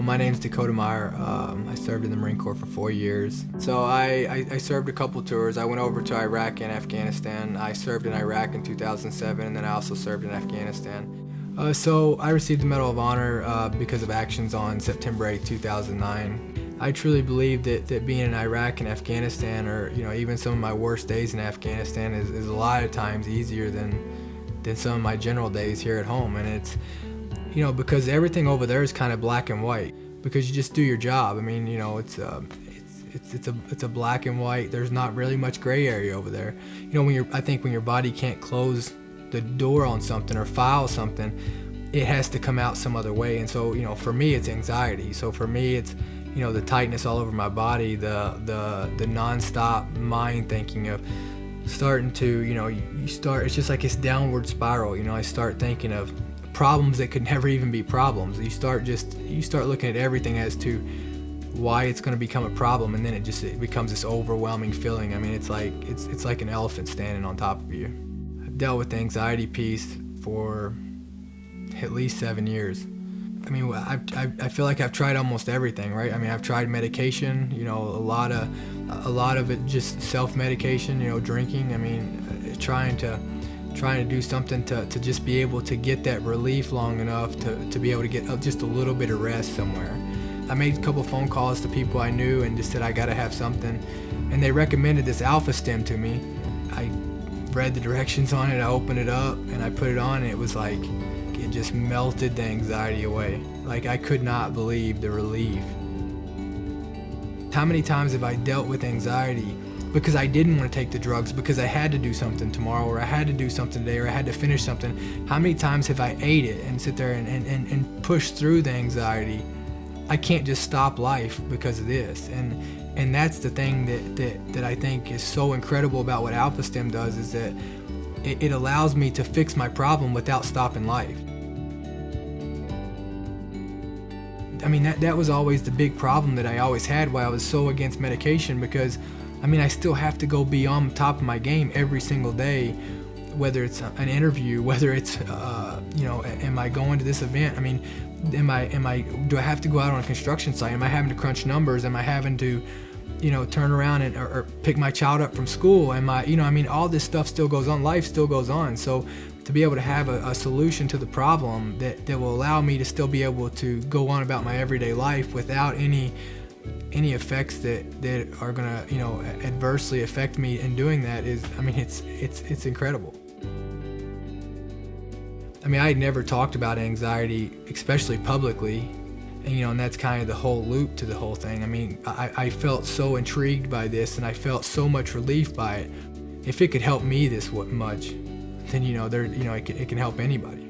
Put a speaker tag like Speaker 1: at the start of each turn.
Speaker 1: Well, my name's Dakota Meyer. I served in the Marine Corps for 4 years. So I served a couple tours. I went over to Iraq and Afghanistan. I served in Iraq in 2007, and then I also served in Afghanistan. So I received the Medal of Honor because of actions on September 8, 2009. I truly believe that being in Iraq and Afghanistan, or even some of my worst days in Afghanistan, is a lot of times easier than some of my general days here at home. And it's because everything over there is kind of black and white, because you just do your job. I mean, it's a black and white. There's not really much gray area over there. I think when your body can't close the door on something or file something, it has to come out some other way. And so, for me, it's anxiety. So for me, it's the tightness all over my body, the nonstop mind thinking of starting to, you start. It's just like this downward spiral. I start thinking of problems that could never even be problems. You start looking at everything as to why it's going to become a problem, and then it becomes this overwhelming feeling. I mean, it's like an elephant standing on top of you. I've dealt with the anxiety piece for at least 7 years. I mean, I feel like I've tried almost everything, right? I mean, I've tried medication, a lot of it just self-medication, drinking. I mean, trying to do something to just be able to get that relief long enough to be able to get just a little bit of rest somewhere. I made a couple phone calls to people I knew and just said I gotta have something, and they recommended this Alpha-Stim to me. I read the directions on it, I opened it up, and I put it on, and it was like it just melted the anxiety away. Like, I could not believe the relief. How many times have I dealt with anxiety because I didn't want to take the drugs, because I had to do something tomorrow, or I had to do something today, or I had to finish something? How many times have I ate it and sit there and push through the anxiety? I can't just stop life because of this. And that's the thing that I think is so incredible about what Alpha-Stim does, is that it allows me to fix my problem without stopping life. I mean, that was always the big problem that I always had, why I was so against medication, because I mean, I still have to go be on top of my game every single day, whether it's an interview, whether it's, am I going to this event? I mean, do I have to go out on a construction site? Am I having to crunch numbers? Am I having to, turn around or pick my child up from school? Am I, all this stuff still goes on. Life still goes on. So to be able to have a solution to the problem that will allow me to still be able to go on about my everyday life without any effects that are gonna adversely affect me in doing that is, I mean, it's incredible. I mean, I had never talked about anxiety, especially publicly, and that's kind of the whole loop to the whole thing. I mean, I felt so intrigued by this, and I felt so much relief by it. If it could help me this much, then it can help anybody.